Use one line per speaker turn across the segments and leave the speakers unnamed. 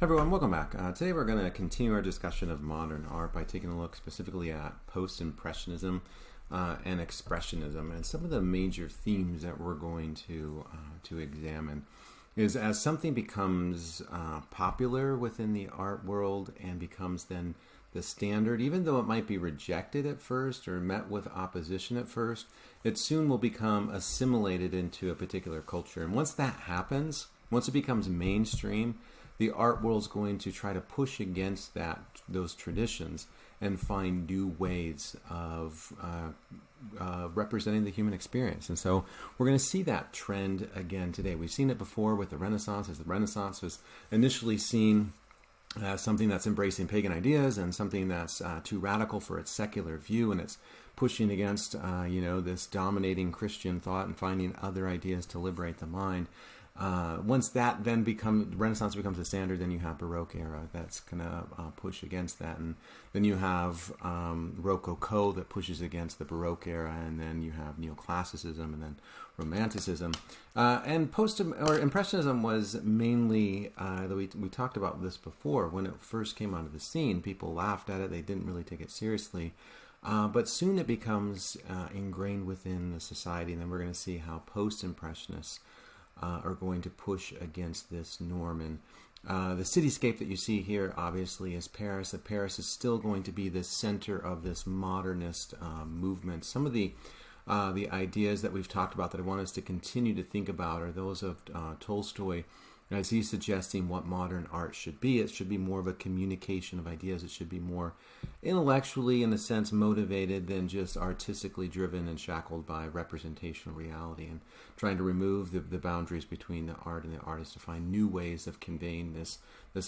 Everyone, welcome back. Today we're going to continue our discussion of modern art by taking a look specifically at post-impressionism and expressionism, and some of the major themes that we're going to examine is as something becomes popular within the art world and becomes then the standard, even though it might be rejected at first or met with opposition at first, it soon will become assimilated into a particular culture. And once that happens, once it becomes mainstream, the art world is going to try to push against those traditions and find new ways of representing the human experience. And so we're going to see that trend again today. We've seen it before with the Renaissance, as the Renaissance was initially seen as something that's embracing pagan ideas and something that's too radical for its secular view, and it's pushing against this dominating Christian thought and finding other ideas to liberate the mind. Once that then Renaissance becomes the standard, then you have Baroque era that's going to push against that, and then you have Rococo that pushes against the Baroque era, and then you have Neoclassicism, and then Romanticism, and Impressionism was mainly. We talked about this before when it first came onto the scene. People laughed at it; they didn't really take it seriously. But soon it becomes ingrained within the society, and then we're going to see how post-impressionists are going to push against this norm. And the cityscape that you see here obviously is Paris. That Paris is still going to be the center of this modernist movement. Some of the ideas that we've talked about that I want us to continue to think about are those of Tolstoy, as he's suggesting what modern art should be. It should be more of a communication of ideas. It should be more intellectually, in a sense, motivated than just artistically driven and shackled by representational reality, and trying to remove the boundaries between the art and the artist to find new ways of conveying this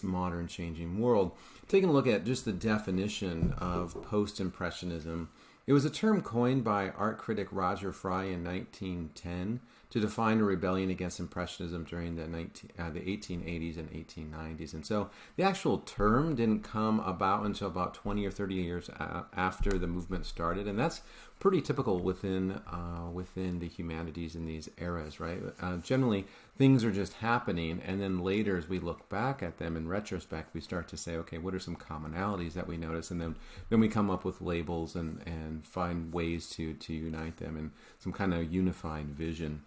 modern changing world. Taking a look at just the definition of post-impressionism, it was a term coined by art critic Roger Fry in 1910 to define a rebellion against Impressionism during the 1880s and 1890s. And so the actual term didn't come about until about 20 or 30 years after the movement started. And that's pretty typical within the humanities in these eras, right? Generally, things are just happening, and then later, as we look back at them in retrospect, we start to say, okay, what are some commonalities that we notice? And then we come up with labels and find ways to unite them in some kind of unified vision.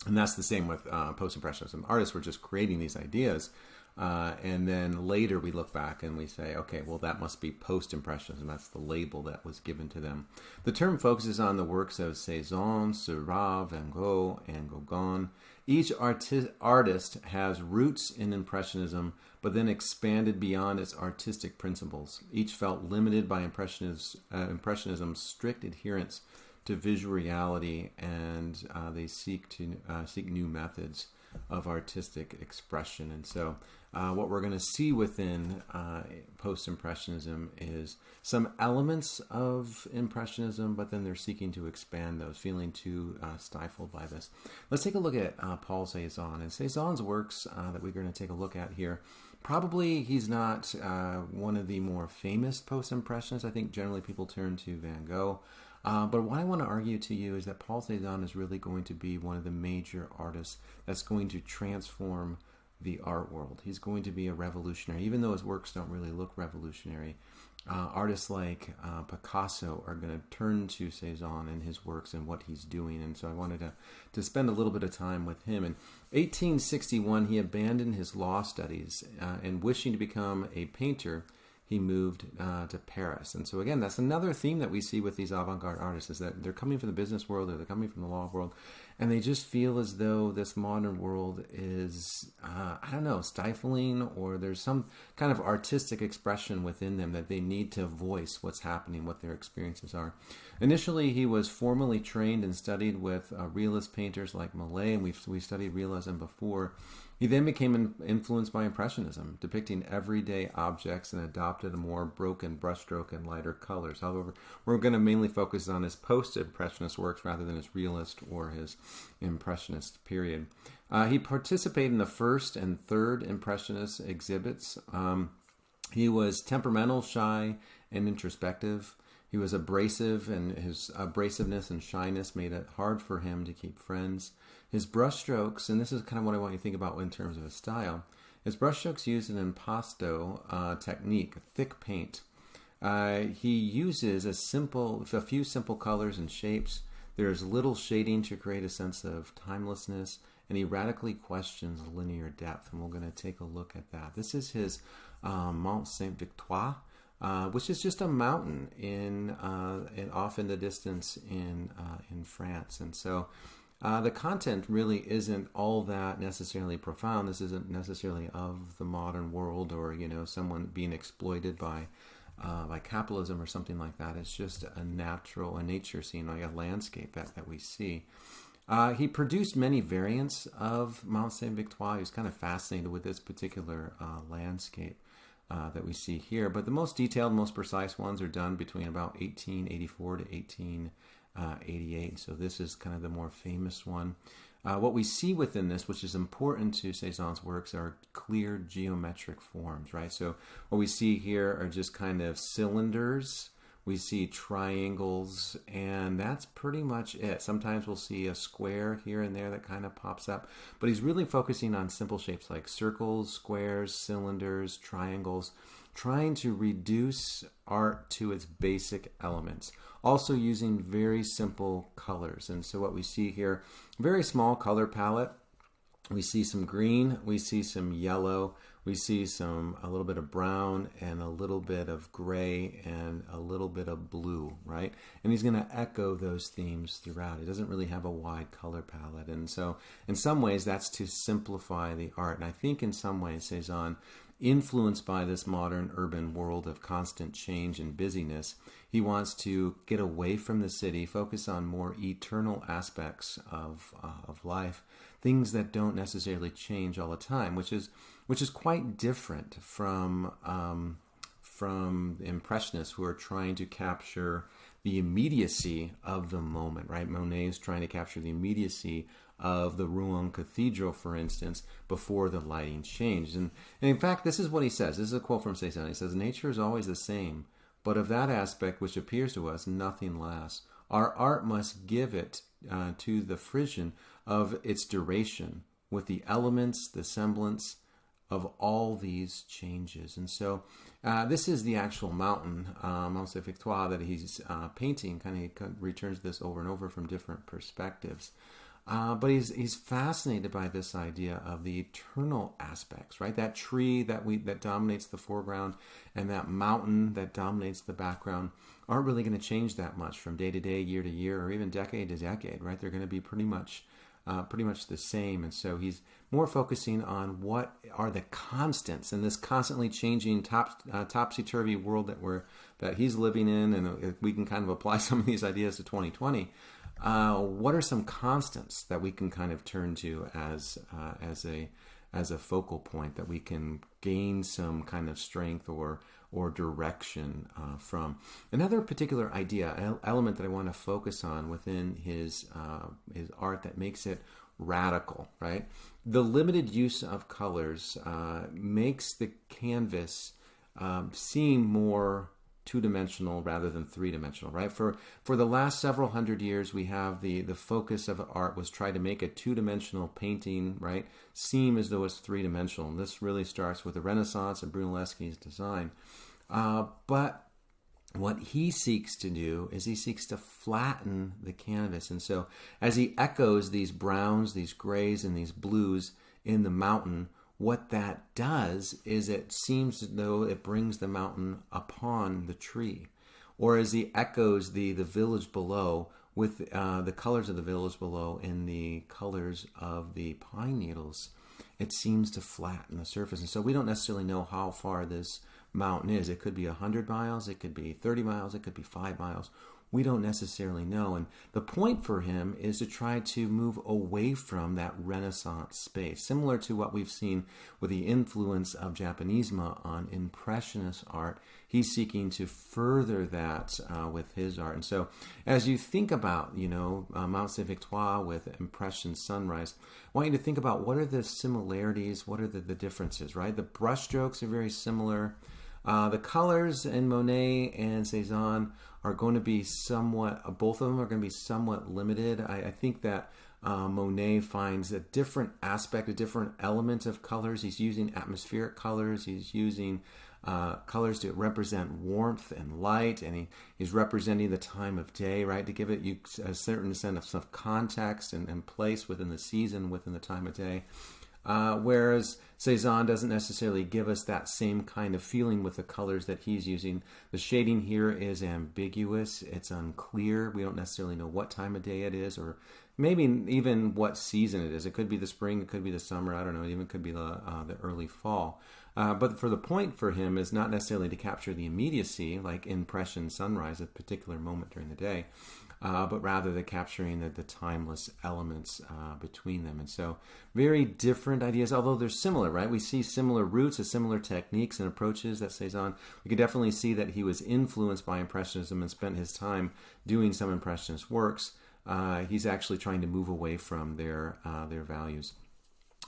And that's the same with post-impressionism. Artists were just creating these ideas, and then later we look back and we say, okay, well, that must be post-impressionism. That's the label that was given to them. The term focuses on the works of Cezanne, Seurat, Van Gogh, and Gauguin. Each artist has roots in Impressionism, but then expanded beyond its artistic principles. Each felt limited by Impressionism's strict adherence to visual reality, and they seek new methods of artistic expression. And so what we're going to see within post-impressionism is some elements of impressionism, but then they're seeking to expand those, feeling too stifled by this. Let's take a look at Paul Cézanne. And Cézanne's works that we're going to take a look at here, probably he's not one of the more famous post-impressionists. I think generally people turn to Van Gogh. But what I want to argue to you is that Paul Cézanne is really going to be one of the major artists that's going to transform the art world. He's going to be a revolutionary, even though his works don't really look revolutionary. Artists like Picasso are going to turn to Cézanne and his works and what he's doing. And so I wanted to spend a little bit of time with him. In 1861, he abandoned his law studies and wishing to become a painter, he moved to Paris. And so again, that's another theme that we see with these avant-garde artists, is that they're coming from the business world, or they're coming from the law world, and they just feel as though this modern world is, stifling, or there's some kind of artistic expression within them that they need to voice what's happening, what their experiences are. Initially, he was formally trained and studied with realist painters like Mallet, and we studied realism before. He then became influenced by Impressionism, depicting everyday objects, and adopted a more broken brushstroke and lighter colors. However, we're going to mainly focus on his post-Impressionist works rather than his realist or his Impressionist period. He participated in the first and third Impressionist exhibits. He was temperamental, shy, and introspective. He was abrasive, and his abrasiveness and shyness made it hard for him to keep friends. His brushstrokes, and this is kind of what I want you to think about in terms of his style, His brushstrokes use an impasto technique, thick paint. He uses a few simple colors and shapes. There's little shading to create a sense of timelessness, and he radically questions linear depth, and we're going to take a look at that. This is his Mont Sainte-Victoire, which is just a mountain off in the distance in France. And so the content really isn't all that necessarily profound. This isn't necessarily of the modern world, or someone being exploited by capitalism or something like that. It's just a nature scene, like a landscape that we see. He produced many variants of Mont Sainte-Victoire. He was kind of fascinated with this particular landscape that we see here. But the most detailed, most precise ones are done between about 1884 to 1888. So this is kind of the more famous one. What we see within this, which is important to Cézanne's works, are clear geometric forms, right? So what we see here are just kind of cylinders. We see triangles, and that's pretty much it. Sometimes we'll see a square here and there that kind of pops up, but he's really focusing on simple shapes like circles, squares, cylinders, triangles, trying to reduce art to its basic elements, also using very simple colors. And so what we see here, very small color palette. We see some green, we see some yellow, we see a little bit of brown and a little bit of gray and a little bit of blue, right? And he's going to echo those themes throughout. He doesn't really have a wide color palette. And so in some ways that's to simplify the art. And I think in some ways Cézanne, influenced by this modern urban world of constant change and busyness, he wants to get away from the city, focus on more eternal aspects of life, things that don't necessarily change all the time, which is quite different from Impressionists who are trying to capture the immediacy of the moment, right? Monet is trying to capture the immediacy of the Rouen Cathedral, for instance, before the lighting changed. And in fact, this is what he says. This is a quote from Cézanne. He says, "Nature is always the same, but of that aspect which appears to us, nothing less. Our art must give it to the frisson of its duration, with the elements, the semblance of all these changes." And so this is the actual mountain, Mont Sainte-Victoire, that he's painting. Kind of returns this over and over from different perspectives. But he's fascinated by this idea of the eternal aspects, right? That tree that dominates the foreground and that mountain that dominates the background aren't really going to change that much from day to day, year to year, or even decade to decade, right? They're going to be pretty much the same. And so he's more focusing on what are the constants in this constantly changing topsy-turvy world that he's living in. And we can kind of apply some of these ideas to 2020. What are some constants that we can kind of turn to as a focal point that we can gain some kind of strength or direction from? Another particular idea, element that I want to focus on within his art that makes it radical, right? The limited use of colors makes the canvas seem more two-dimensional rather than three-dimensional, right? For the last several hundred years, we have the focus of art was try to make a two-dimensional painting, right, seem as though it's three-dimensional. And this really starts with the Renaissance and Brunelleschi's design. But what he seeks to do is he seeks to flatten the canvas. And so as he echoes these browns, these grays, and these blues in the mountain, what that does is it seems as though it brings the mountain upon the tree. Or as he echoes the village below with the colors of the village below in the colors of the pine needles, it seems to flatten the surface. And so we don't necessarily know how far this mountain is. It could be 100 miles, it could be 30 miles, it could be 5 miles. We don't necessarily know. And the point for him is to try to move away from that Renaissance space, similar to what we've seen with the influence of Japanism on Impressionist art. He's seeking to further that with his art. And so as you think about, Mont Sainte-Victoire with Impression Sunrise, I want you to think about what are the similarities, what are the differences, right? The brushstrokes are very similar. The colors in Monet and Cézanne are going to be both of them are going to be somewhat limited. I think that Monet finds a different aspect, a different element of colors. He's using atmospheric colors. He's using colors to represent warmth and light, and he's representing the time of day, right, to give it you a certain sense of context and place within the season, within the time of day. Whereas Cezanne doesn't necessarily give us that same kind of feeling with the colors that he's using. The shading here is ambiguous. It's unclear. We don't necessarily know what time of day it is, or maybe even what season it is. It could be the spring. It could be the summer. I don't know. It even could be the early fall. But for the point for him is not necessarily to capture the immediacy, like impression sunrise, a particular moment during the day, but rather the capturing the timeless elements between them. And so very different ideas, although they're similar, right? We see similar roots, similar techniques and approaches that Cezanne. We could definitely see that he was influenced by Impressionism and spent his time doing some Impressionist works. He's actually trying to move away from their values.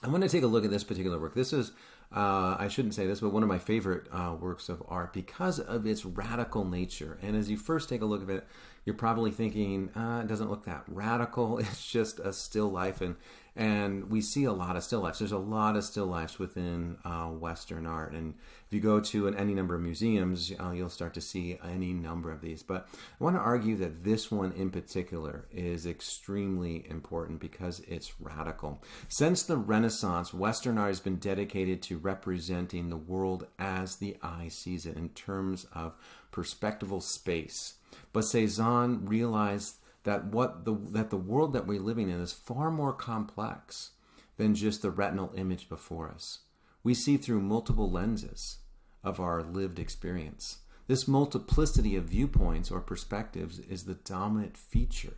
I want to take a look at this particular work. This is, I shouldn't say this, but one of my favorite works of art because of its radical nature. And as you first take a look at it, you're probably thinking, it doesn't look that radical. It's just a still life. And we see a lot of still lifes. There's a lot of still lifes within Western art. And if you go to any number of museums, you'll start to see any number of these. But I want to argue that this one in particular is extremely important because it's radical. Since the Renaissance, Western art has been dedicated to representing the world as the eye sees it in terms of perspectival space. But Cezanne realized that the world that we're living in is far more complex than just the retinal image before us. We see through multiple lenses of our lived experience. This multiplicity of viewpoints or perspectives is the dominant feature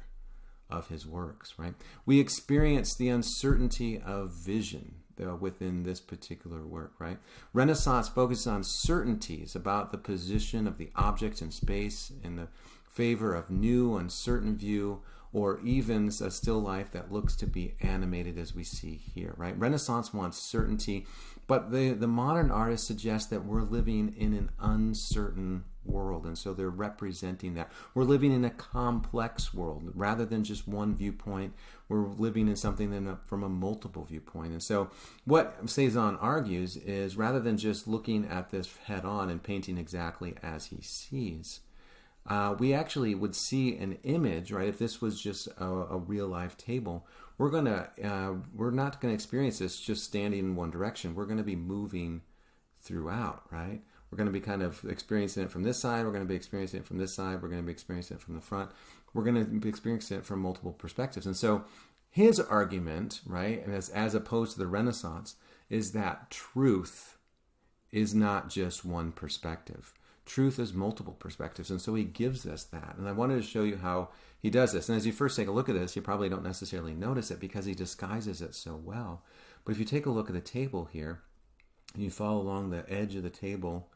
of his works, right? We experience the uncertainty of vision within this particular work, right? Renaissance focuses on certainties about the position of the objects in space in the favor of new, uncertain view, or even a still life that looks to be animated as we see here, right? Renaissance wants certainty, but the modern artists suggest that we're living in an uncertain world, and so they're representing that. We're living in a complex world. Rather than just one viewpoint, we're living in something from a multiple viewpoint. And so what Cezanne argues is rather than just looking at this head on and painting exactly as he sees, we actually would see an image, right? If this was just a real life table, we're not gonna experience this just standing in one direction. We're gonna be moving throughout, right? We're gonna be kind of experiencing it from this side. We're gonna be experiencing it from this side. We're gonna be experiencing it from the front. We're gonna be experiencing it from multiple perspectives. And so his argument, right, and as opposed to the Renaissance, is that truth is not just one perspective. Truth is multiple perspectives, and so he gives us that. And I wanted to show you how he does this. And as you first take a look at this, you probably don't necessarily notice it because he disguises it so well. But if you take a look at the table here, and you follow along the edge of the table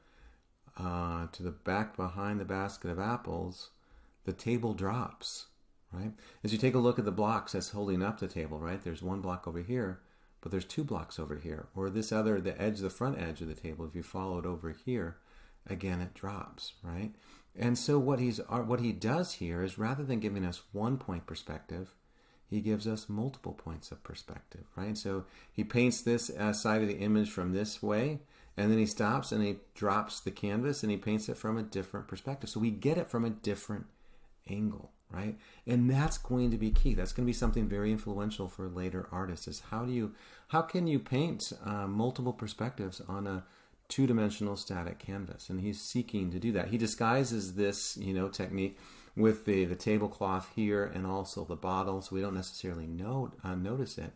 to the back behind the basket of apples, the table drops, right? As you take a look at the blocks that's holding up the table, right? There's one block over here, but there's two blocks over here. Or this other, the front edge of the table, if you follow it over here, again, it drops, right? And so what he does here is rather than giving us one point perspective, he gives us multiple points of perspective, right? So he paints this side of the image from this way, and then he stops and he drops the canvas and he paints it from a different perspective. So we get it from a different angle, right? And that's going to be key. That's going to be something very influential for later artists is how can you paint multiple perspectives on a two-dimensional static canvas? And he's seeking to do that. He disguises this, technique with the tablecloth here and also the bottle, so we don't necessarily notice it.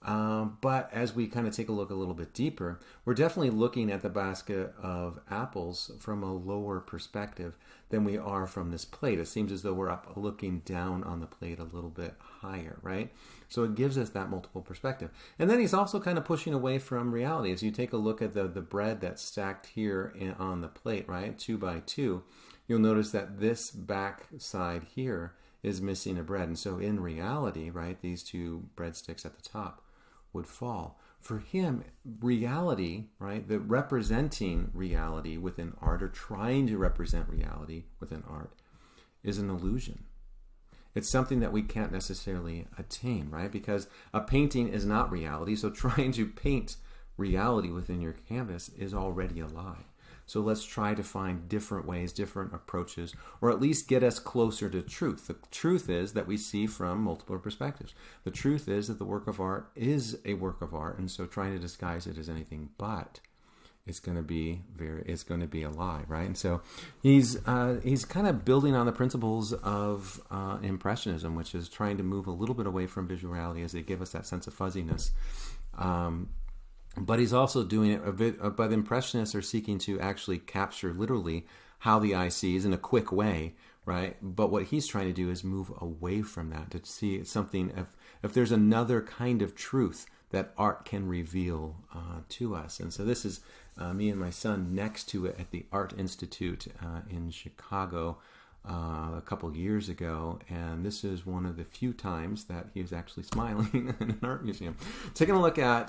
But as we kind of take a look a little bit deeper, we're definitely looking at the basket of apples from a lower perspective than we are from this plate. It seems as though we're up looking down on the plate a little bit higher, right? So it gives us that multiple perspective. And then he's also kind of pushing away from reality. As you take a look at the bread that's stacked here on the plate, right, 2 by 2, you'll notice that this back side here is missing a bread. And so in reality, right, these two breadsticks at the top would fall. For him, reality, right, the representing reality within art or trying to represent reality within art is an illusion. It's something that we can't necessarily attain, right? Because a painting is not reality. So trying to paint reality within your canvas is already a lie. So let's try to find different ways, different approaches, or at least get us closer to truth. The truth is that we see from multiple perspectives. The truth is that the work of art is a work of art, and so trying to disguise it as anything but, it's going to be a lie, right? And so he's kind of building on the principles of Impressionism, which is trying to move a little bit away from visual reality as they give us that sense of fuzziness. But he's also doing it a bit. But Impressionists are seeking to actually capture literally how the eye sees in a quick way, right? But what he's trying to do is move away from that to see something. If there's another kind of truth that art can reveal to us, and so this is me and my son next to it at the Art Institute in Chicago a couple years ago, and this is one of the few times that he was actually smiling in an art museum. Taking a look at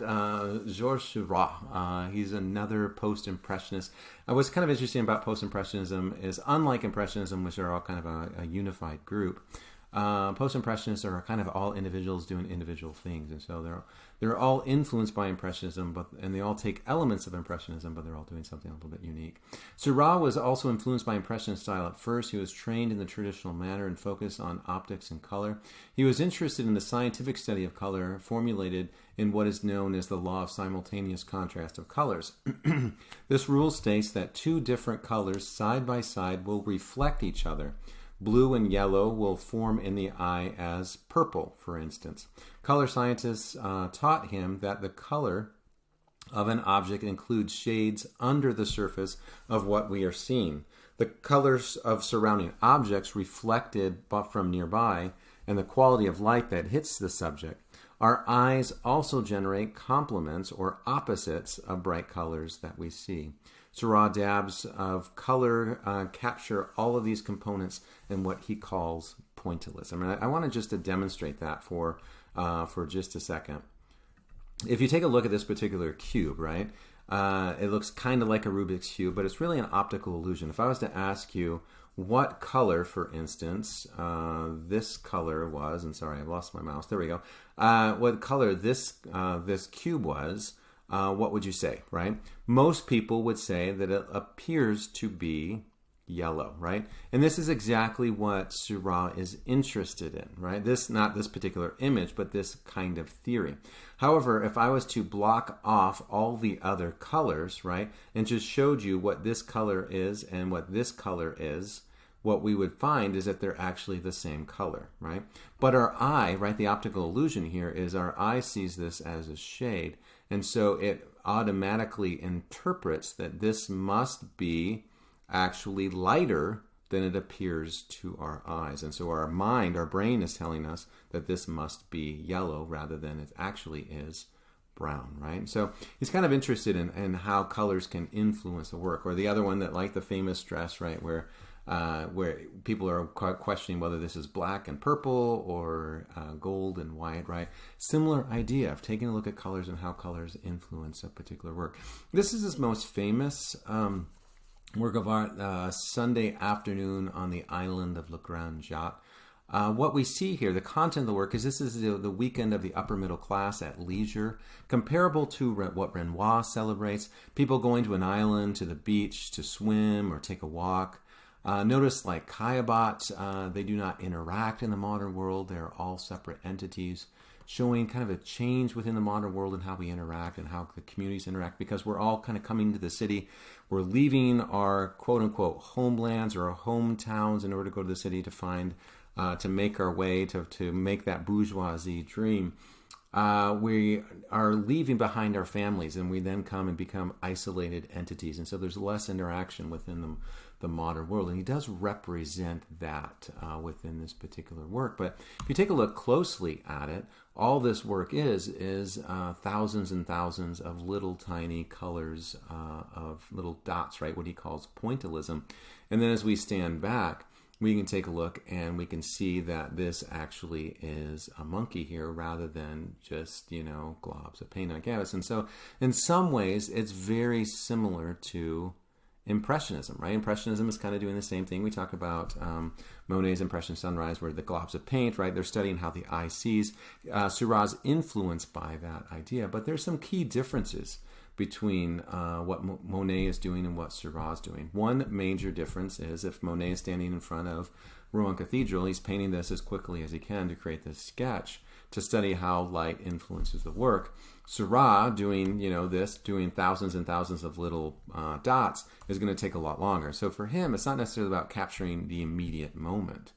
Georges Seurat. He's another post-impressionist. What's kind of interesting about post-impressionism is, unlike impressionism, which are all kind of a unified group, post-impressionists are kind of all individuals doing individual things, and so they're all influenced by impressionism, and they all take elements of impressionism, but they're all doing something a little bit unique. Seurat was also influenced by impressionist style at first. He was trained in the traditional manner and focused on optics and color. He was interested in the scientific study of color, formulated in what is known as the law of simultaneous contrast of colors. This rule states that two different colors side by side will reflect each other. Blue and yellow will form in the eye as purple, for instance. Color scientists taught him that the color of an object includes shades under the surface of what we are seeing. The colors of surrounding objects reflected from nearby, and the quality of light that hits the subject. Our eyes also generate complements or opposites of bright colors that we see. Seurat dabs of color capture all of these components in what he calls pointillism. And I want to just to demonstrate that for just a second. If you take a look at this particular cube, right, it looks kind of like a Rubik's Cube, but it's really an optical illusion. If I was to ask you what color, for instance, this color was, and sorry, I've lost my mouse. There we go. What color this cube was, what would you say, right? Most people would say that it appears to be yellow, right? And this is exactly what Seurat is interested in, right? Not this particular image, but this kind of theory. However, if I was to block off all the other colors, right, and just showed you what this color is and what this color is, what we would find is that they're actually the same color, right? But our eye, right, the optical illusion here is our eye sees this as a shade, and so it automatically interprets that this must be actually lighter than it appears to our eyes. And so our brain is telling us that this must be yellow rather than it actually is brown, right? So he's kind of interested in how colors can influence the work. Or the other one that, like the famous dress, right, where people are questioning whether this is black and purple or gold and white, right? Similar idea of taking a look at colors and how colors influence a particular work. This is his most famous work of art, Sunday Afternoon on the Island of Le Grand Jatte. What we see here, the content of the work, is this is the weekend of the upper middle class at leisure, comparable to what Renoir celebrates, people going to an island, to the beach, to swim or take a walk. Notice like Caillebotte, they do not interact in the modern world. They're all separate entities, showing kind of a change within the modern world and how we interact and how the communities interact, because we're all kind of coming to the city. We're leaving our quote-unquote homelands or our hometowns in order to go to the city to find, to make our way, to make that bourgeoisie dream. We are leaving behind our families, and we then come and become isolated entities. And so there's less interaction within the modern world. And he does represent that within this particular work. But if you take a look closely at it, all this work is thousands and thousands of little tiny colors of little dots, right? What he calls pointillism. And then as we stand back, we can take a look and we can see that this actually is a monkey here rather than just, globs of paint on canvas. And so in some ways, it's very similar to Impressionism, right? Impressionism is kind of doing the same thing. We talk about Monet's Impression Sunrise, where the globs of paint, right? They're studying how the eye sees. Seurat's influenced by that idea, but there's some key differences between what Monet is doing and what Seurat's doing. One major difference is if Monet is standing in front of Rouen Cathedral, he's painting this as quickly as he can to create this sketch to study how light influences the work. Seurat doing doing thousands and thousands of little dots is going to take a lot longer. So for him, it's not necessarily about capturing the immediate moment.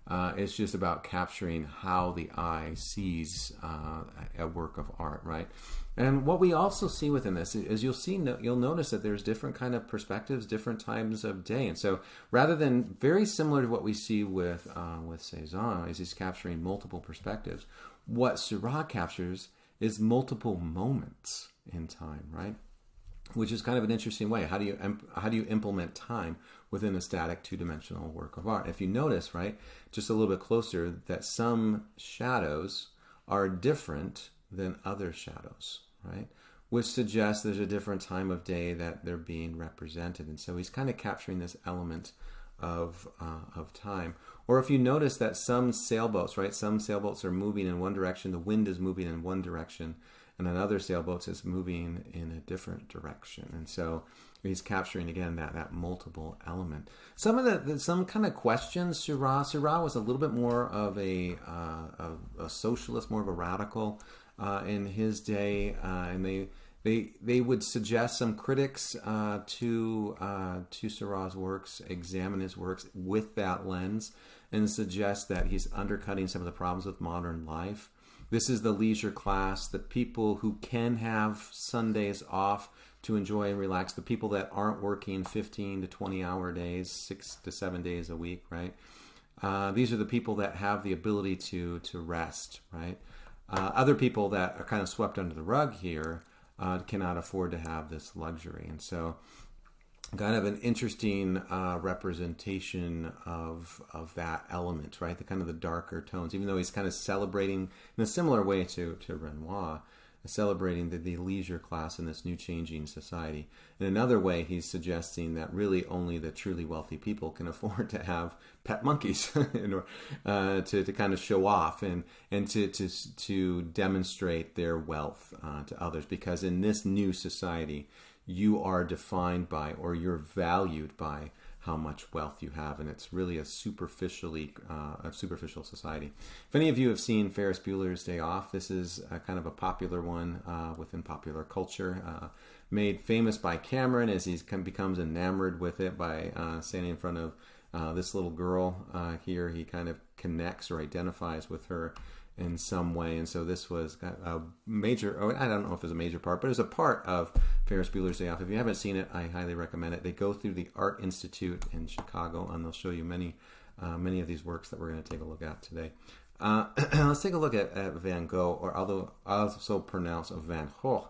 It's just about capturing how the eye sees a work of art, right? And what we also see within this is you'll notice that there's different kind of perspectives, different times of day. And so rather than very similar to what we see with Cézanne, is he's capturing multiple perspectives. What Seurat captures is multiple moments in time, right? Which is kind of an interesting way. How do you implement time within a static two-dimensional work of art? If you notice, right, just a little bit closer, that some shadows are different than other shadows, right? Which suggests there's a different time of day that they're being represented. And so he's kind of capturing this element of time. Or if you notice that some sailboats, right, some sailboats are moving in one direction, the wind is moving in one direction, and then other sailboats is moving in a different direction. And so he's capturing again that multiple element. Some kind of questions. Seurat was a little bit more of a socialist, more of a radical in his day, and they would suggest, some critics to Seurat's works examine his works with that lens and suggest that he's undercutting some of the problems with modern life. This is the leisure class, the people who can have Sundays off to enjoy and relax, the people that aren't working 15 to 20 hour days, 6 to 7 days a week, right? These are the people that have the ability to rest, right? Other people that are kind of swept under the rug here cannot afford to have this luxury. And so kind of an interesting representation of that element, right? The kind of the darker tones, even though he's kind of celebrating in a similar way to Renoir, celebrating the leisure class in this new changing society. In another way, he's suggesting that really only the truly wealthy people can afford to have pet monkeys to kind of show off and to demonstrate their wealth to others. Because in this new society, you are defined by, or you're valued by, how much wealth you have, and it's really a superficial society. If any of you have seen Ferris Bueller's Day Off, this is kind of a popular one within popular culture, made famous by Cameron as he becomes enamored with it by standing in front of this little girl here. He kind of connects or identifies with her in some way, and so this was a major, I don't know if it's a major part, but it's a part of Ferris Bueller's Day Off. If you haven't seen it, I highly recommend it. They go through the Art Institute in Chicago, and they'll show you many of these works that we're going to take a look at today. Let's take a look at Van Gogh, or although I also pronounce Van Gogh.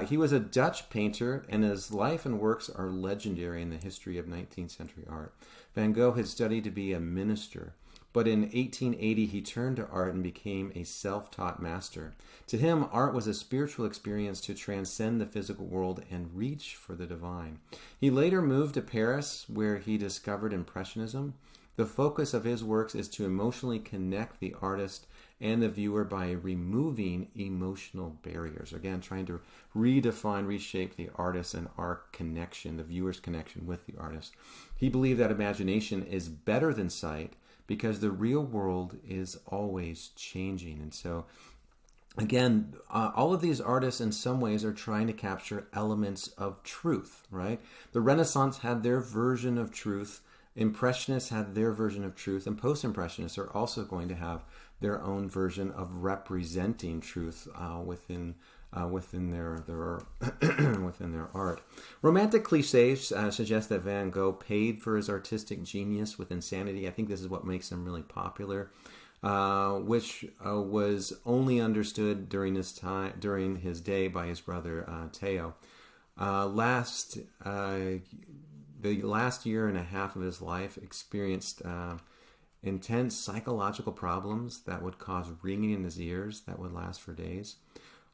He was a Dutch painter, and his life and works are legendary in the history of 19th century art. Van Gogh had studied to be a minister, but in 1880 he turned to art and became a self-taught master. To him, art was a spiritual experience to transcend the physical world and reach for the divine. He later moved to Paris, where he discovered Impressionism. The focus of his works is to emotionally connect the artist and the viewer by removing emotional barriers. Again, trying to redefine, reshape the artist and our connection, the viewer's connection with the artist. He believed that imagination is better than sight because the real world is always changing. And so, again, all of these artists in some ways are trying to capture elements of truth, right? The Renaissance had their version of truth. Impressionists had their version of truth, and post-impressionists are also going to have their own version of representing truth within their within their art. Romantic cliches suggest that Van Gogh paid for his artistic genius with insanity. I think this is what makes him really popular, which was only understood during his day by his brother Theo. The last year and a half of his life experienced intense psychological problems that would cause ringing in his ears that would last for days.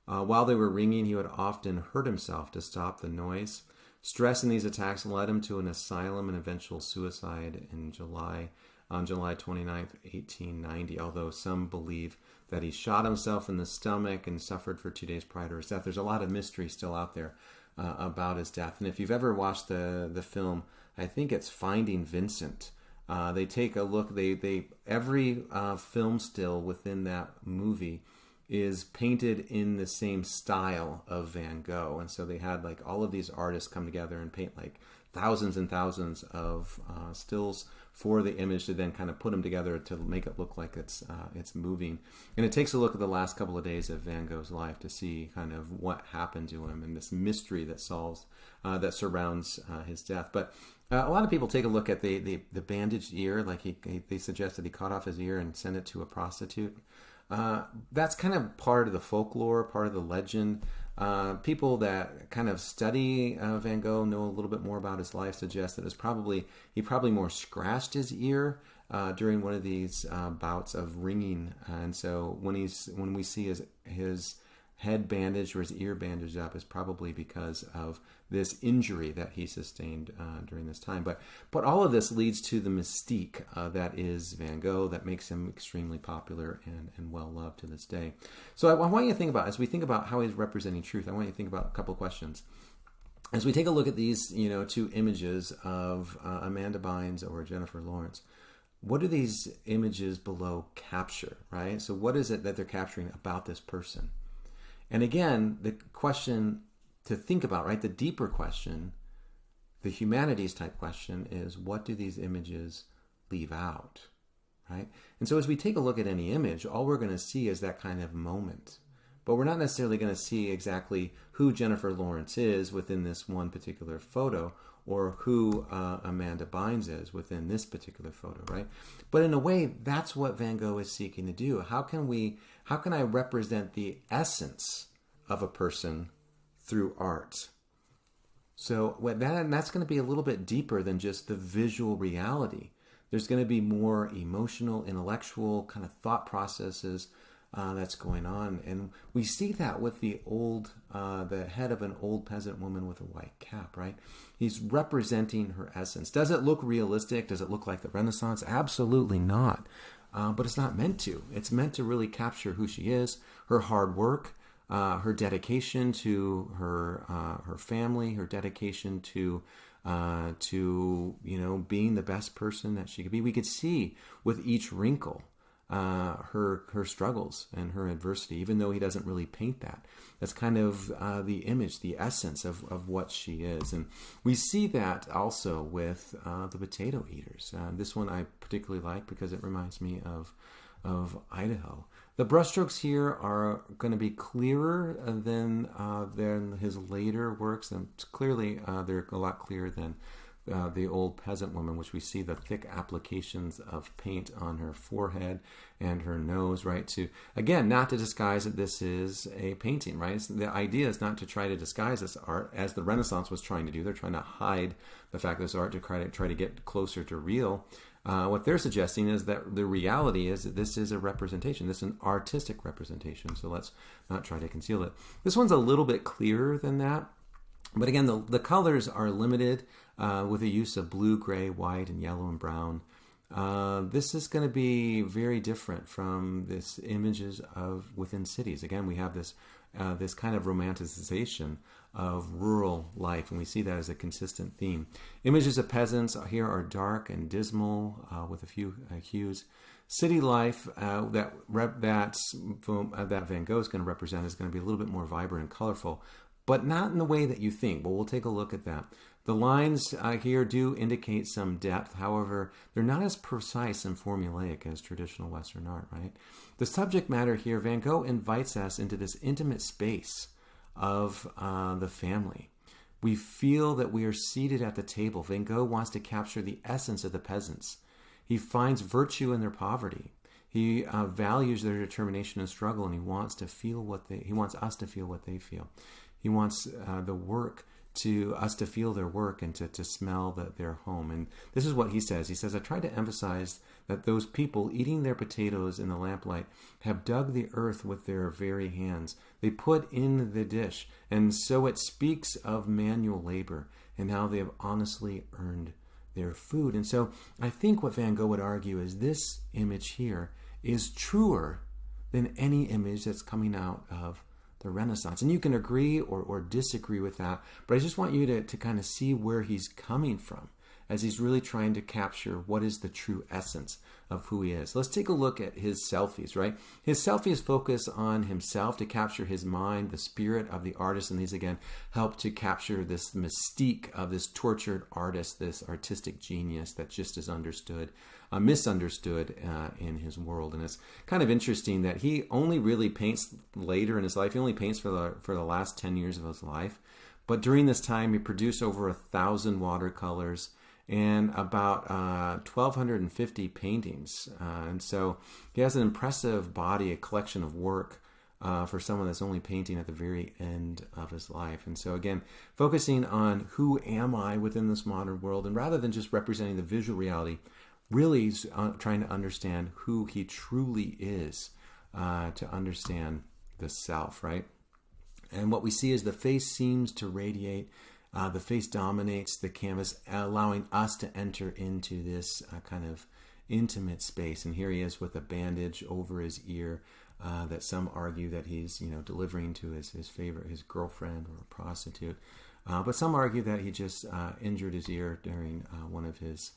While they were ringing, he would often hurt himself to stop the noise. Stress in these attacks led him to an asylum and eventual suicide on July 29th, 1890, although some believe that he shot himself in the stomach and suffered for 2 days prior to his death. There's a lot of mystery still out there about his death. And if you've ever watched the film, I think it's Finding Vincent, they take a look, every film still within that movie is painted in the same style of Van Gogh. And so they had like all of these artists come together and paint like thousands and thousands of stills for the image to then kind of put them together to make it look like it's moving. And it takes a look at the last couple of days of Van Gogh's life to see kind of what happened to him and this mystery that surrounds his death. But a lot of people take a look at the bandaged ear, like they suggested he cut off his ear and sent it to a prostitute. That's kind of part of the folklore, part of the legend. People that kind of study Van Gogh, know a little bit more about his life, suggest that he probably more scratched his ear during one of these bouts of ringing, and so when we see his head bandaged or his ear bandaged up, is probably because of this injury that he sustained during this time. But all of this leads to the mystique that is Van Gogh, that makes him extremely popular and well loved to this day. So I want you to think about, as we think about how he's representing truth, I want you to think about a couple of questions. As we take a look at these, two images of Amanda Bynes or Jennifer Lawrence, what do these images below capture, right? So what is it that they're capturing about this person? And again, the question to think about, right, the deeper question, the humanities type question is, what do these images leave out, right? And so as we take a look at any image, all we're going to see is that kind of moment. But we're not necessarily going to see exactly who Jennifer Lawrence is within this one particular photo, or who Amanda Bynes is within this particular photo, right? But in a way, that's what Van Gogh is seeking to do. How can I represent the essence of a person through art? So that's going to be a little bit deeper than just the visual reality. There's going to be more emotional, intellectual kind of thought processes that's going on. And we see that with the head of an old peasant woman with a white cap, right? He's representing her essence. Does it look realistic? Does it look like the Renaissance? Absolutely not. But it's not meant to. It's meant to really capture who she is, her hard work, her dedication to her family, her dedication to being the best person that she could be. We could see with each wrinkle her struggles and her adversity, even though he doesn't really paint that. That's kind of the image, the essence of what she is. And we see that also with the potato eaters. This one I particularly like because it reminds me of Idaho. The brushstrokes here are going to be clearer than his later works, and clearly they're a lot clearer than the old peasant woman, which we see the thick applications of paint on her forehead and her nose, right? To, again, not to disguise that this is a painting, right? The idea is not to try to disguise this art as the Renaissance was trying to do. They're trying to hide the fact that this art to try to get closer to real. What they're suggesting is that the reality is that this is a representation. This is an artistic representation, so let's not try to conceal it. This one's a little bit clearer than that. But again, the colors are limited with the use of blue, gray, white, and yellow and brown. This is going to be very different from this images of within cities. Again, we have this kind of romanticization of rural life, and we see that as a consistent theme. Images of peasants here are dark and dismal with a few hues. City life that Van Gogh is going to represent is going to be a little bit more vibrant and colorful, but not in the way that you think. But we'll take a look at that. The lines here do indicate some depth. However, they're not as precise and formulaic as traditional Western art, right? The subject matter here, Van Gogh invites us into this intimate space of the family. We feel that we are seated at the table. Van Gogh wants to capture the essence of the peasants. He finds virtue in their poverty. He values their determination and struggle, and he wants us to feel what they feel. He wants us to feel their work and to smell their home. And this is what he says. He says, I try to emphasize that those people eating their potatoes in the lamplight have dug the earth with their very hands. They put in the dish. And so it speaks of manual labor. and how they have honestly earned their food. And so I think what Van Gogh would argue is this image here is truer than any image that's coming out of the Renaissance. And you can agree or disagree with that, but I just want you to kind of see where he's coming from as he's really trying to capture what is the true essence of who he is. Let's take a look at his selfies, right? His selfies focus on himself to capture his mind, the spirit of the artist, and these again help to capture this mystique of this tortured artist, this artistic genius that just is misunderstood in his world. And it's kind of interesting that he only really paints later in his life. He only paints for the last 10 years of his life. But during this time, he produced over 1,000 watercolors and about 1,250 paintings. And so he has an impressive body, a collection of work for someone that's only painting at the very end of his life. And so again, focusing on who am I within this modern world, and rather than just representing the visual reality, really trying to understand who he truly is, to understand the self, right? And what we see is the face seems to radiate. The face dominates the canvas, allowing us to enter into this kind of intimate space. And here he is with a bandage over his ear that some argue that he's delivering to his favorite, his girlfriend or a prostitute. But some argue that he just injured his ear during one of his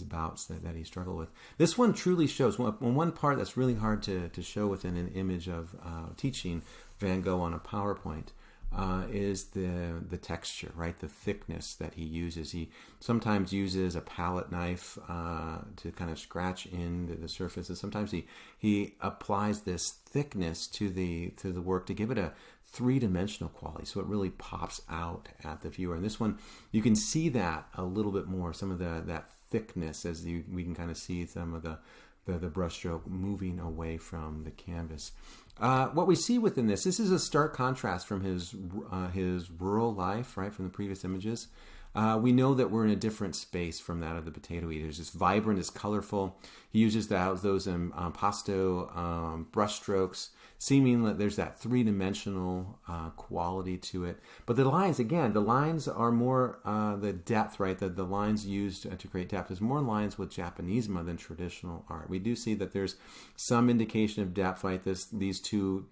bouts that he struggled with. This one truly shows one part that's really hard to show within an image of teaching Van Gogh on a PowerPoint. Is the texture, right? The thickness that he uses. He sometimes uses a palette knife to kind of scratch into the surface, and sometimes he applies this thickness to the work to give it a three-dimensional quality, so it really pops out at the viewer. And this one, you can see that a little bit more, some of that thickness as we can kind of see some of the brushstroke moving away from the canvas. What we see within this is a stark contrast from his rural life, right, from the previous images. We know that we're in a different space from that of the potato eaters. It's vibrant, it's colorful. He uses those impasto brushstrokes, seeming that there's that three-dimensional quality to it. But the lines are more the depth, right? The lines used to create depth is more in lines with Japanism than traditional art. We do see that there's some indication of depth, right? These two,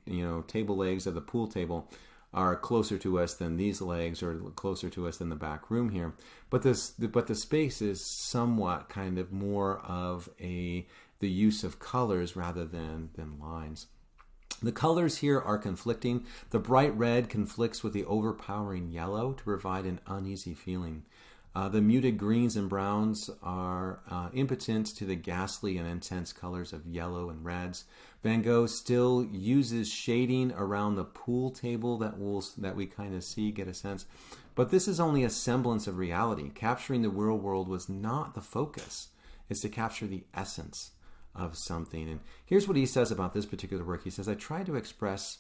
table legs of the pool table are closer to us than these legs, or closer to us than the back room here. But the space is somewhat kind of more of the use of colors rather than lines. The colors here are conflicting. The bright red conflicts with the overpowering yellow to provide an uneasy feeling. The muted greens and browns are impotent to the ghastly and intense colors of yellow and reds. Van Gogh still uses shading around the pool table that we kind of get a sense. But this is only a semblance of reality. Capturing the real world was not the focus. It's to capture the essence of something. And here's what he says about this particular work. He says, I try to express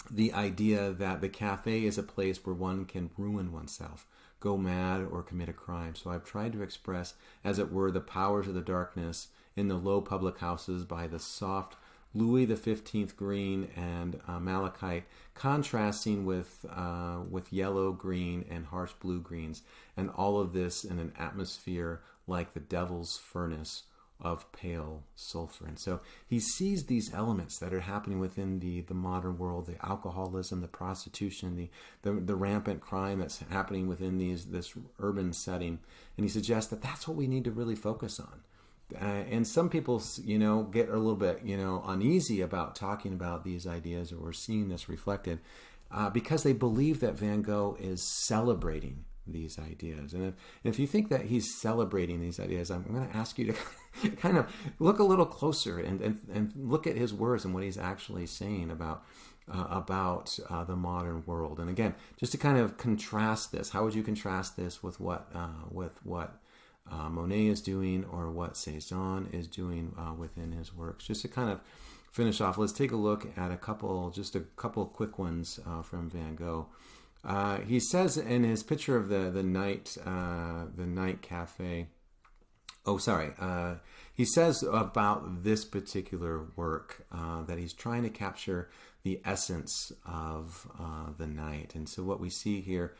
the idea that the cafe is a place where one can ruin oneself, go mad, or commit a crime. So I've tried to express, as it were, the powers of the darkness in the low public houses by the soft Louis XV green and malachite, contrasting with yellow green and harsh blue greens, and all of this in an atmosphere like the devil's furnace of pale sulfur. And so he sees these elements that are happening within the modern world, the alcoholism, the prostitution, the rampant crime that's happening within this urban setting. And he suggests that that's what we need to really focus on. And some people, get a little bit, uneasy about talking about these ideas, or seeing this reflected, because they believe that Van Gogh is celebrating these ideas. And if you think that he's celebrating these ideas, I'm going to ask you to kind of look a little closer and look at his words and what he's actually saying about the modern world. And again, just to kind of contrast this, how would you contrast this with what Monet is doing, or what Cézanne is doing within his works? Just to kind of finish off, let's take a look at a couple quick ones from Van Gogh. He says in his picture of the night cafe. He says about this particular work that he's trying to capture the essence of the night. And so what we see here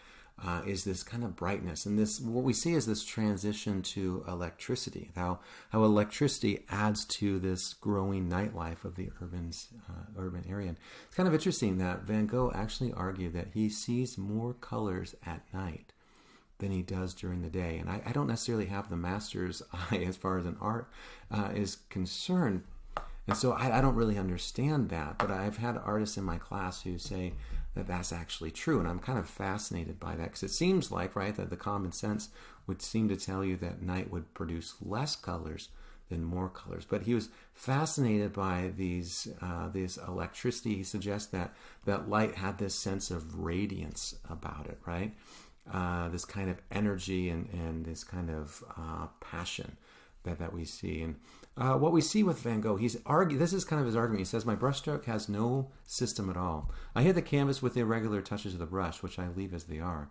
is this kind of brightness. And this, what we see is this transition to electricity, how electricity adds to this growing nightlife of the urban area. And it's kind of interesting that Van Gogh actually argued that he sees more colors at night than he does during the day. And I don't necessarily have the master's eye as far as an art is concerned. And so I don't really understand that, but I've had artists in my class who say that that's actually true, and I'm kind of fascinated by that, because it seems like, right, that the common sense would seem to tell you that night would produce less colors than more colors. But he was fascinated by this electricity. He suggests that light had this sense of radiance about it, right? This kind of energy and this kind of passion that we see. And what we see with Van Gogh, this is kind of his argument. He says, my brushstroke has no system at all. I hit the canvas with irregular touches of the brush, which I leave as they are.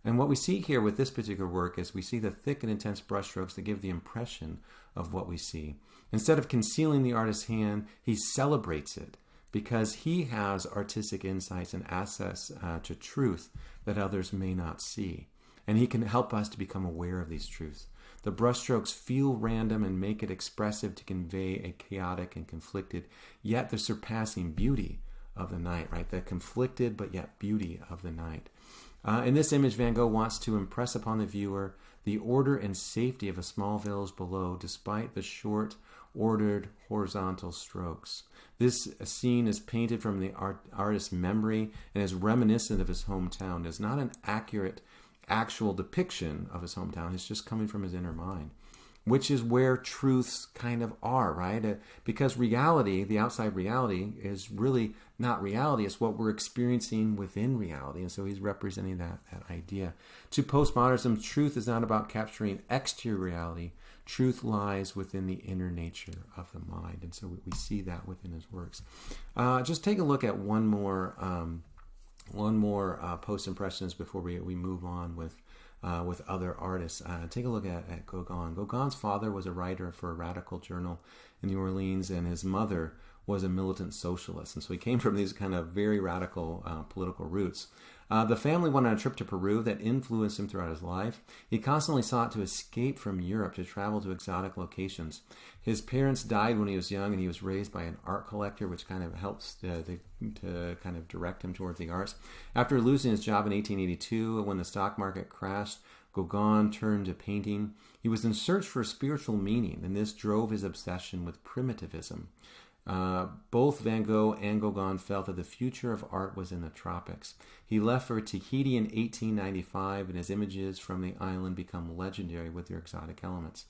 And what we see here with this particular work is we see the thick and intense brushstrokes that give the impression of what we see. Instead of concealing the artist's hand, he celebrates it, because he has artistic insights and access to truth that others may not see. And he can help us to become aware of these truths. The brushstrokes feel random and make it expressive to convey a chaotic and conflicted, yet the surpassing beauty of the night, right? The conflicted but yet beauty of the night. In this image, Van Gogh wants to impress upon the viewer the order and safety of a small village below, despite the short, ordered, horizontal strokes. This scene is painted from the artist's memory and is reminiscent of his hometown. It's not an accurate actual depiction of his hometown. It's just coming from his inner mind, which is where truths kind of are, right? Because reality, the outside reality, is really not reality. It's what we're experiencing within reality. And so he's representing that idea. To postmodernism, truth is not about capturing exterior reality. Truth lies within the inner nature of the mind. And so we see that within his works. Just take a look at one more post-impressionist before we move on with other artists. Take a look at Gauguin. Gauguin's father was a writer for a radical journal in New Orleans, and his mother was a militant socialist. And so he came from these kind of very radical political roots. The family went on a trip to Peru that influenced him throughout his life. He constantly sought to escape from Europe to travel to exotic locations. His parents died when he was young, and he was raised by an art collector, which kind of helps to kind of direct him towards the arts. After losing his job in 1882, when the stock market crashed, Gauguin turned to painting. He was in search for a spiritual meaning, and this drove his obsession with primitivism. Both Van Gogh and Gauguin felt that the future of art was in the tropics. He left for Tahiti in 1895, and his images from the island become legendary with their exotic elements.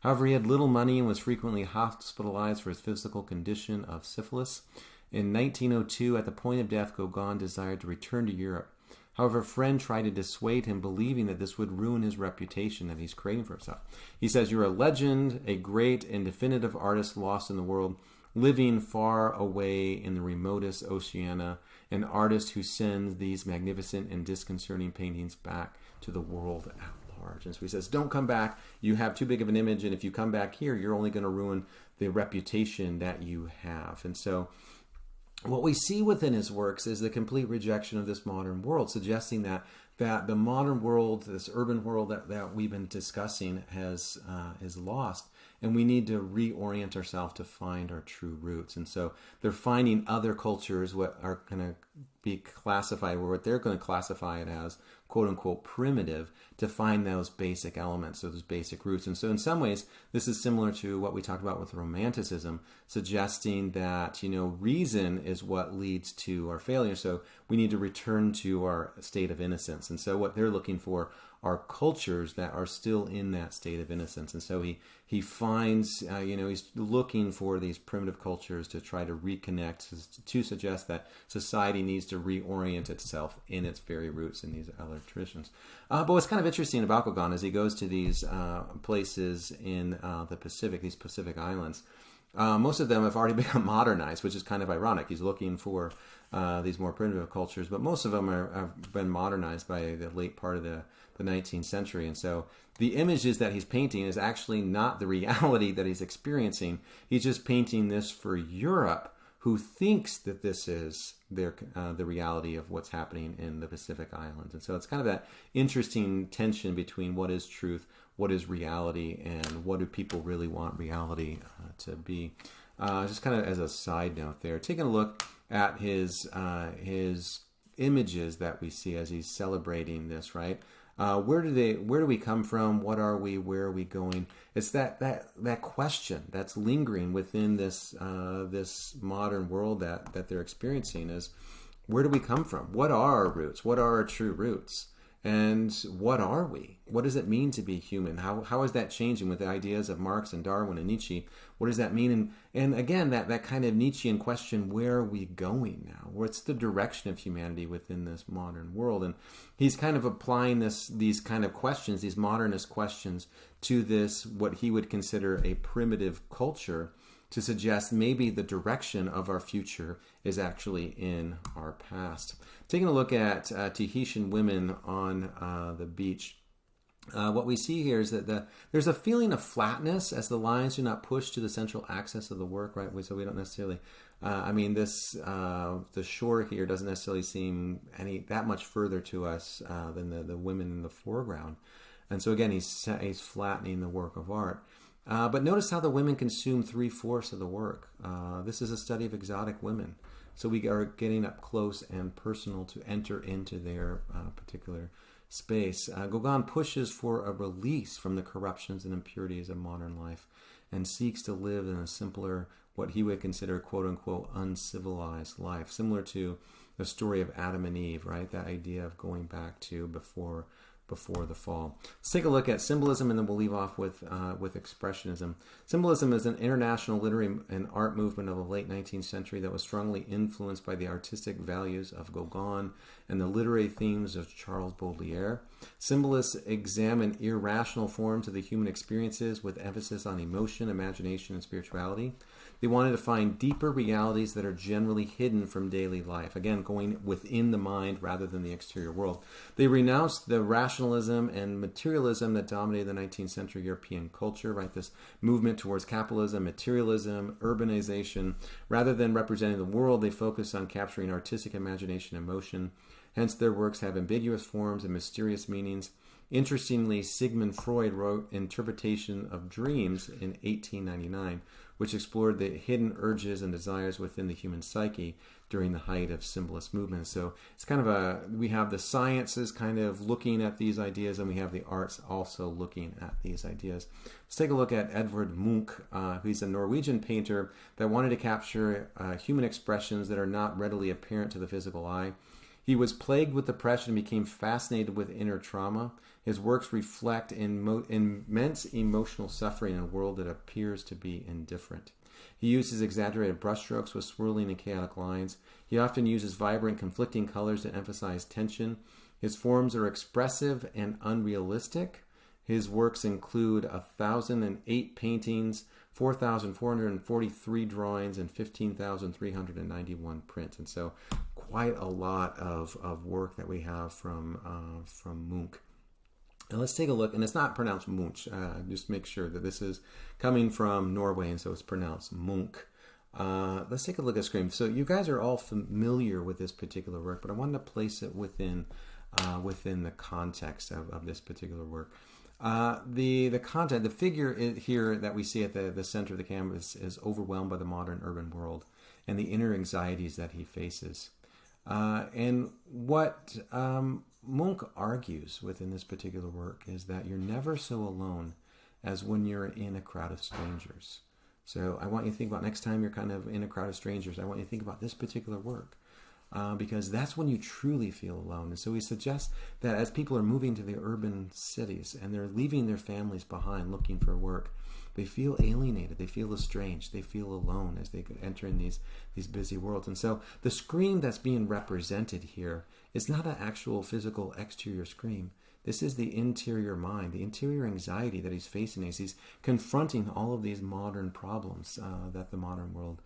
However, he had little money and was frequently hospitalized for his physical condition of syphilis. In 1902, at the point of death, Gauguin desired to return to Europe. However, a friend tried to dissuade him, believing that this would ruin his reputation that he's creating for himself. He says, "You're a legend, a great and definitive artist lost in the world, living far away in the remotest Oceania, an artist who sends these magnificent and disconcerting paintings back to the world at large." And so he says, don't come back. You have too big of an image, and if you come back here, you're only going to ruin the reputation that you have. And so what we see within his works is the complete rejection of this modern world, suggesting that the modern world, this urban world that we've been discussing, is lost. And we need to reorient ourselves to find our true roots. And so they're finding other cultures what are going to be classified, or what they're going to classify it as, quote unquote, primitive, to find those basic elements, those basic roots. And so in some ways, this is similar to what we talked about with Romanticism, suggesting that, reason is what leads to our failure. So we need to return to our state of innocence. And so what they're looking for are cultures that are still in that state of innocence. And so he finds, he's looking for these primitive cultures to try to reconnect, to suggest that society needs to reorient itself in its very roots in these other traditions. But what's kind of interesting about Gauguin is he goes to these places in the Pacific, these Pacific islands. Most of them have already become modernized, which is kind of ironic. He's looking for these more primitive cultures, but most of them have been modernized by the late part of the 19th century. And so the images that he's painting is actually not the reality that he's experiencing. He's just painting this for Europe, who thinks that this is the reality of what's happening in the Pacific Islands. And so it's kind of that interesting tension between what is truth, what is reality, and what do people really want reality to be. Just kind of as a side note there, taking a look at his images that we see as he's celebrating this, right? Where do we come from? What are we? Where are we going? It's that question that's lingering within this modern world that they're experiencing is, where do we come from? What are our roots? What are our true roots? And what are we? What does it mean to be human? How is that changing with the ideas of Marx and Darwin and Nietzsche? What does that mean? And again, that kind of Nietzschean question, where are we going now? What's the direction of humanity within this modern world? And he's kind of applying these kind of questions, these modernist questions, to this, what he would consider a primitive culture, to suggest maybe the direction of our future is actually in our past. Taking a look at Tahitian women on the beach, what we see here is that there's a feeling of flatness as the lines do not push to the central axis of the work, right? So we don't necessarily, the shore here doesn't necessarily seem that much further to us than the women in the foreground. And so again, he's flattening the work of art. But notice how the women consume 3/4 of the work. This is a study of exotic women. So we are getting up close and personal to enter into their particular space. Gauguin pushes for a release from the corruptions and impurities of modern life and seeks to live in a simpler, what he would consider quote-unquote uncivilized life, similar to the story of Adam and Eve, right? That idea of going back to before the fall. Let's take a look at symbolism, and then we'll leave off with Expressionism. Symbolism is an international literary and art movement of the late 19th century that was strongly influenced by the artistic values of Gauguin and the literary themes of Charles Baudelaire. Symbolists examine irrational forms of the human experiences with emphasis on emotion, imagination, and spirituality. They wanted to find deeper realities that are generally hidden from daily life. Again, going within the mind rather than the exterior world. They renounced the rationalism and materialism that dominated the 19th century European culture, right? This movement towards capitalism, materialism, urbanization. Rather than representing the world, they focused on capturing artistic imagination and emotion. Hence, their works have ambiguous forms and mysterious meanings. Interestingly, Sigmund Freud wrote Interpretation of Dreams in 1899, which explored the hidden urges and desires within the human psyche during the height of symbolist movement. So it's kind of we have the sciences kind of looking at these ideas, and we have the arts also looking at these ideas. Let's take a look at Edvard Munch, who's a Norwegian painter that wanted to capture human expressions that are not readily apparent to the physical eye. He was plagued with depression and became fascinated with inner trauma. His works reflect immense emotional suffering in a world that appears to be indifferent. He uses exaggerated brushstrokes with swirling and chaotic lines. He often uses vibrant, conflicting colors to emphasize tension. His forms are expressive and unrealistic. His works include 1,008 paintings, 4,443 drawings, and 15,391 prints. And so quite a lot of work that we have from Munch. Now let's take a look, and it's not pronounced Munch. Just make sure that this is coming from Norway, and so it's pronounced Munch. Let's take a look at Scream. So you guys are all familiar with this particular work, but I wanted to place it within the context of this particular work. The content, the figure here that we see at the center of the canvas is overwhelmed by the modern urban world and the inner anxieties that he faces. And what Munch argues within this particular work is that you're never so alone as when you're in a crowd of strangers. So I want you to think about next time you're kind of in a crowd of strangers, I want you to think about this particular work. Because that's when you truly feel alone. And so he suggests that as people are moving to the urban cities and they're leaving their families behind looking for work, they feel alienated, they feel estranged, they feel alone as they enter in these busy worlds. And so the scream that's being represented here is not an actual physical exterior scream. This is the interior mind, the interior anxiety that he's facing as he's confronting all of these modern problems that the modern world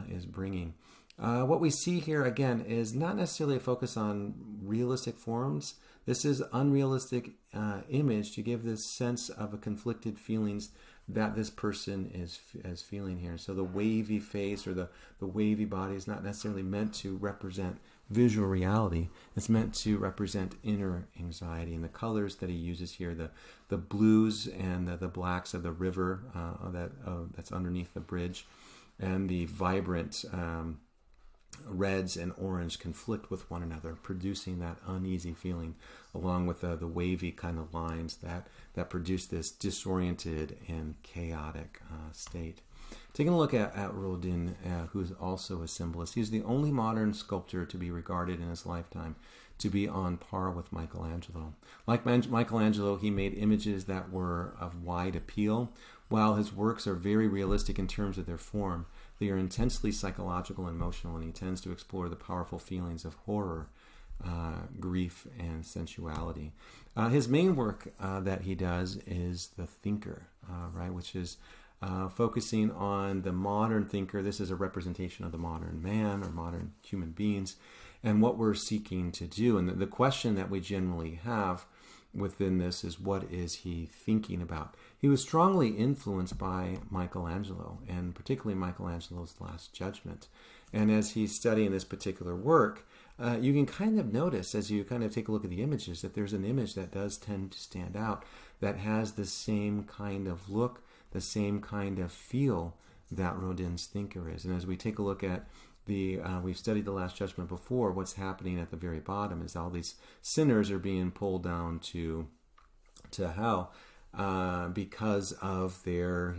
is bringing. What we see here, again, is not necessarily a focus on realistic forms. This is unrealistic image to give this sense of a conflicted feelings that this person is feeling here. So the wavy face or the wavy body is not necessarily meant to represent visual reality. It's meant to represent inner anxiety. And the colors that he uses here, the blues and the blacks of the river that's underneath the bridge, and the vibrant reds and orange conflict with one another, producing that uneasy feeling, along with the wavy kind of lines that produce this disoriented and chaotic state. Taking a look at Rodin, who's also a symbolist, he's the only modern sculptor to be regarded in his lifetime to be on par with Michelangelo. Like Michelangelo, he made images that were of wide appeal. While his works are very realistic in terms of their form, they are intensely psychological and emotional, and he tends to explore the powerful feelings of horror, grief, and sensuality. His main work that he does is The Thinker, right, which is focusing on the modern thinker. This is a representation of the modern man or modern human beings and what we're seeking to do. And the question that we generally have within this is, what is he thinking about? He was strongly influenced by Michelangelo, and particularly Michelangelo's Last Judgment. And as he's studying this particular work, you can kind of notice, as you kind of take a look at the images, that there's an image that does tend to stand out that has the same kind of look, the same kind of feel that Rodin's Thinker is. And as we take a look at we've studied the Last Judgment before, what's happening at the very bottom is all these sinners are being pulled down to hell because of their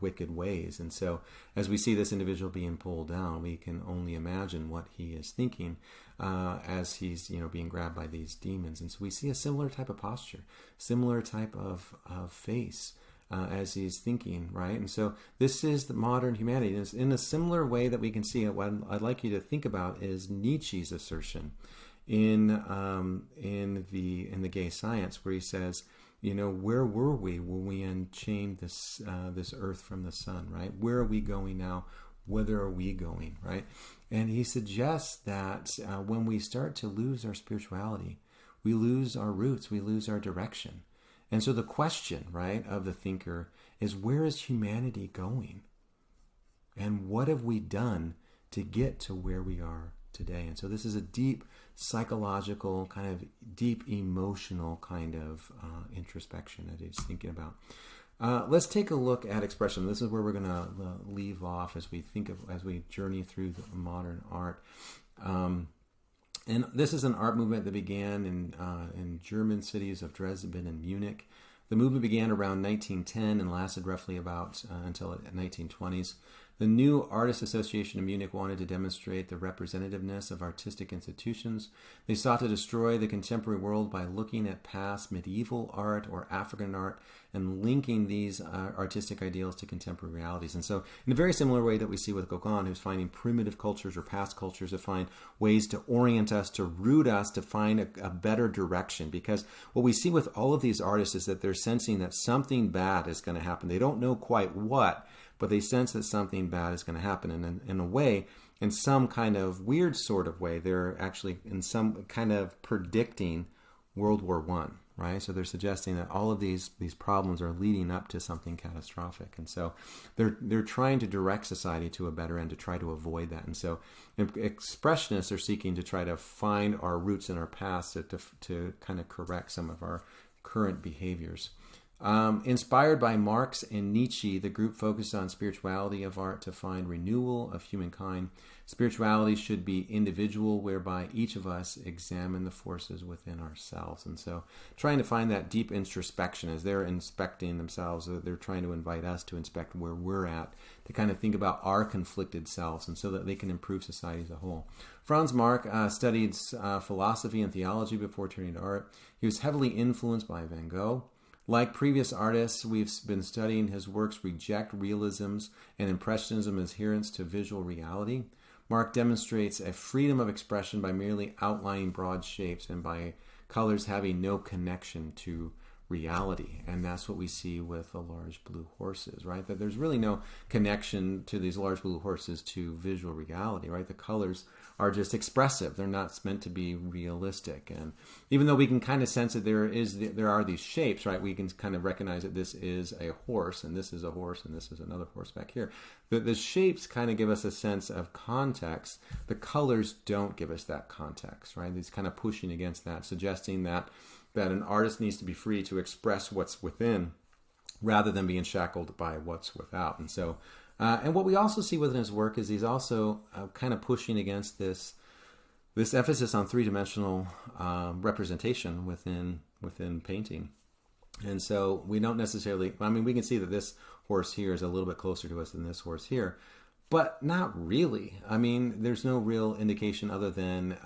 wicked ways. And so as we see this individual being pulled down, we can only imagine what he is thinking as he's being grabbed by these demons. And so we see a similar type of posture, similar type of face as he's thinking, right? And so this is the modern humanity. And in a similar way that we can see it, what I'd like you to think about is Nietzsche's assertion in the Gay Science, where he says, where were we when we unchained this earth from the sun, right? Where are we going now? Whither are we going, right? And he suggests that when we start to lose our spirituality, we lose our roots, we lose our direction. And so the question, right, of the thinker is, where is humanity going? And what have we done to get to where we are today? And so this is a deep psychological, kind of deep emotional kind of introspection that he's thinking about. Let's take a look at expression. This is where we're going to leave off as we journey through the modern art. And this is an art movement that began in German cities of Dresden and Munich. The movement began around 1910 and lasted roughly about until the 1920s. The New Artists Association of Munich wanted to demonstrate the representativeness of artistic institutions. They sought to destroy the contemporary world by looking at past medieval art or African art and linking these artistic ideals to contemporary realities. And so in a very similar way that we see with Gauguin, who's finding primitive cultures or past cultures to find ways to orient us, to root us, to find a better direction. Because what we see with all of these artists is that they're sensing that something bad is going to happen. They don't know quite what, but they sense that something bad is going to happen. And in a way, in some kind of weird sort of way, they're actually in some kind of predicting World War I, right? So they're suggesting that all of these problems are leading up to something catastrophic. And so they're trying to direct society to a better end, to try to avoid that. And so expressionists are seeking to try to find our roots in our past to kind of correct some of our current behaviors. Inspired by Marx and Nietzsche, the group focused on spirituality of art to find renewal of humankind. Spirituality should be individual, whereby each of us examine the forces within ourselves. And so trying to find that deep introspection as they're inspecting themselves, they're trying to invite us to inspect where we're at, to kind of think about our conflicted selves, and so that they can improve society as a whole. Franz Marc studied philosophy and theology before turning to art. He was heavily influenced by Van Gogh. Like previous artists, we've been studying his works reject realisms and Impressionism adherence to visual reality. Marc demonstrates a freedom of expression by merely outlining broad shapes and by colors having no connection to reality. And that's what we see with the large blue horses, right? That there's really no connection to these large blue horses to visual reality, right? The colors are just expressive. They're not meant to be realistic. And even though we can kind of sense that there are these shapes, right? We can kind of recognize that this is a horse, and this is a horse, and this is another horse back here. The shapes kind of give us a sense of context. The colors don't give us that context, right? It's kind of pushing against that, suggesting that an artist needs to be free to express what's within rather than being shackled by what's without. And so, and what we also see within his work is he's also kind of pushing against this emphasis on three-dimensional representation within painting. And so we don't necessarily, I mean, we can see that this horse here is a little bit closer to us than this horse here, but not really. I mean, there's no real indication other than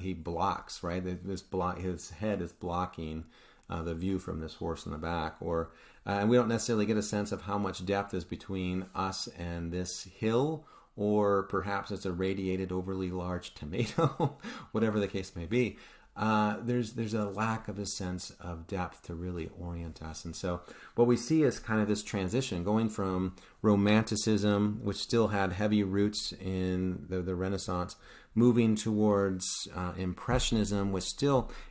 he blocks, right? His head is blocking the view from this horse in the back, and we don't necessarily get a sense of how much depth is between us and this hill, or perhaps it's a radiated, overly large tomato, whatever the case may be. There's a lack of a sense of depth to really orient us. And so what we see is kind of this transition going from Romanticism, which still had heavy roots in the Renaissance, moving towards Impressionism, which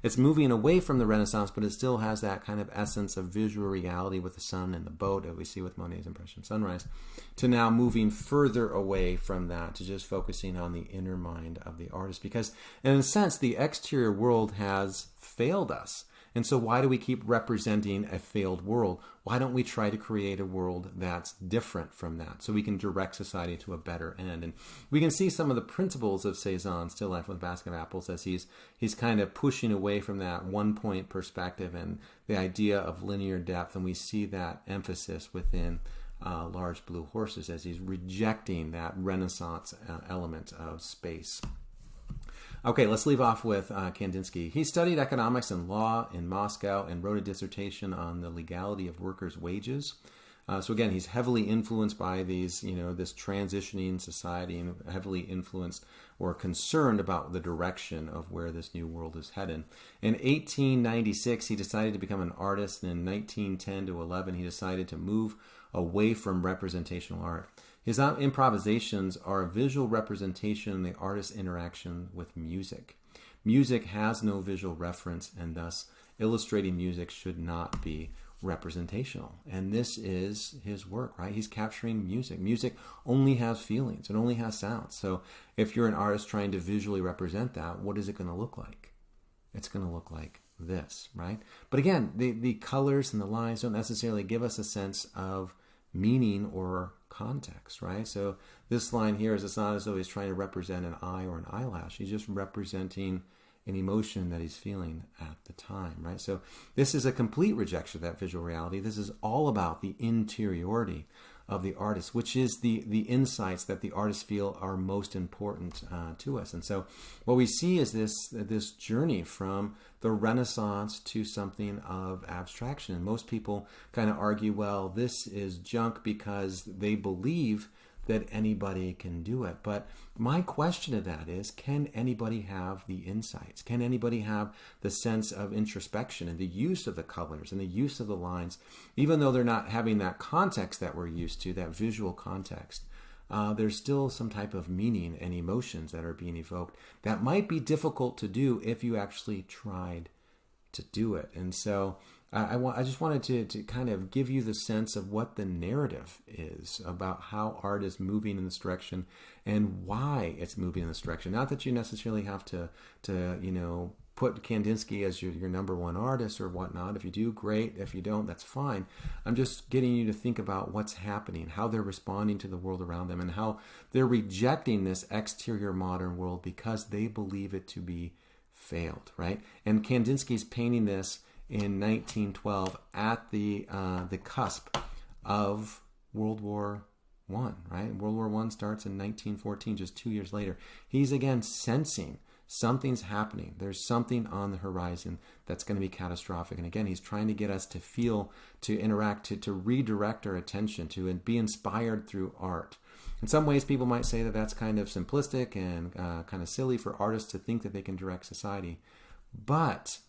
it's moving away from the Renaissance, but it still has that kind of essence of visual reality with the sun and the boat that we see with Monet's Impression Sunrise, to now moving further away from that to just focusing on the inner mind of the artist. Because in a sense, the exterior world has failed us. And so why do we keep representing a failed world? Why don't we try to create a world that's different from that so we can direct society to a better end? And we can see some of the principles of Cézanne, Still Life with a Basket of Apples, as he's kind of pushing away from that one-point perspective and the idea of linear depth. And we see that emphasis within Large Blue Horses as he's rejecting that Renaissance element of space. Okay, let's leave off with Kandinsky. He studied economics and law in Moscow and wrote a dissertation on the legality of workers' wages. So again, he's heavily influenced by this transitioning society, and heavily influenced or concerned about the direction of where this new world is headed. In 1896, he decided to become an artist, and in 1910 to 11, he decided to move away from representational art. His improvisations are a visual representation of the artist's interaction with music. Music has no visual reference, and thus illustrating music should not be representational. And this is his work, right? He's capturing music. Music only has feelings. It only has sounds. So if you're an artist trying to visually represent that, what is it going to look like? It's going to look like this, right? But again, the colors and the lines don't necessarily give us a sense of meaning or context, right? So this line here is, it's not as though he's trying to represent an eye or an eyelash. He's just representing an emotion that he's feeling at the time, right? So this is a complete rejection of that visual reality. This is all about the interiority of the artist, which is the insights that the artists feel are most important to us. And so what we see is this journey from the Renaissance to something of abstraction. And most people kind of argue, well, this is junk because they believe that anybody can do it. But my question to that is, can anybody have the insights? Can anybody have the sense of introspection and the use of the colors and the use of the lines, even though they're not having that context that we're used to, that visual context? There's still some type of meaning and emotions that are being evoked that might be difficult to do if you actually tried to do it. And so I just wanted to kind of give you the sense of what the narrative is about how art is moving in this direction and why it's moving in this direction. Not that you necessarily have to put Kandinsky as your number one artist or whatnot. If you do, great. If you don't, that's fine. I'm just getting you to think about what's happening, how they're responding to the world around them, and how they're rejecting this exterior modern world because they believe it to be failed, right? And Kandinsky's painting this in 1912 at the cusp of World War I, right? World War I starts in 1914, just 2 years later. He's again sensing something's happening. There's something on the horizon that's going to be catastrophic. And again, he's trying to get us to feel, to interact, to redirect our attention, to be inspired through art. In some ways, people might say that that's kind of simplistic and kind of silly for artists to think that they can direct society. But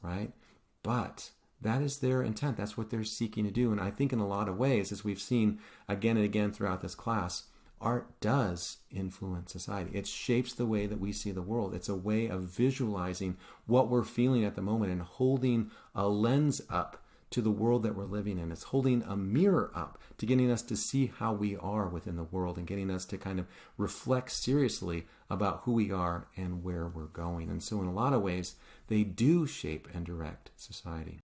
that is their intent. That's what they're seeking to do. And I think in a lot of ways, as we've seen again and again throughout this class, art does influence society. It shapes the way that we see the world. It's a way of visualizing what we're feeling at the moment and holding a lens up to the world that we're living in. It's holding a mirror up to getting us to see how we are within the world and getting us to kind of reflect seriously about who we are and where we're going. And so in a lot of ways, they do shape and direct society.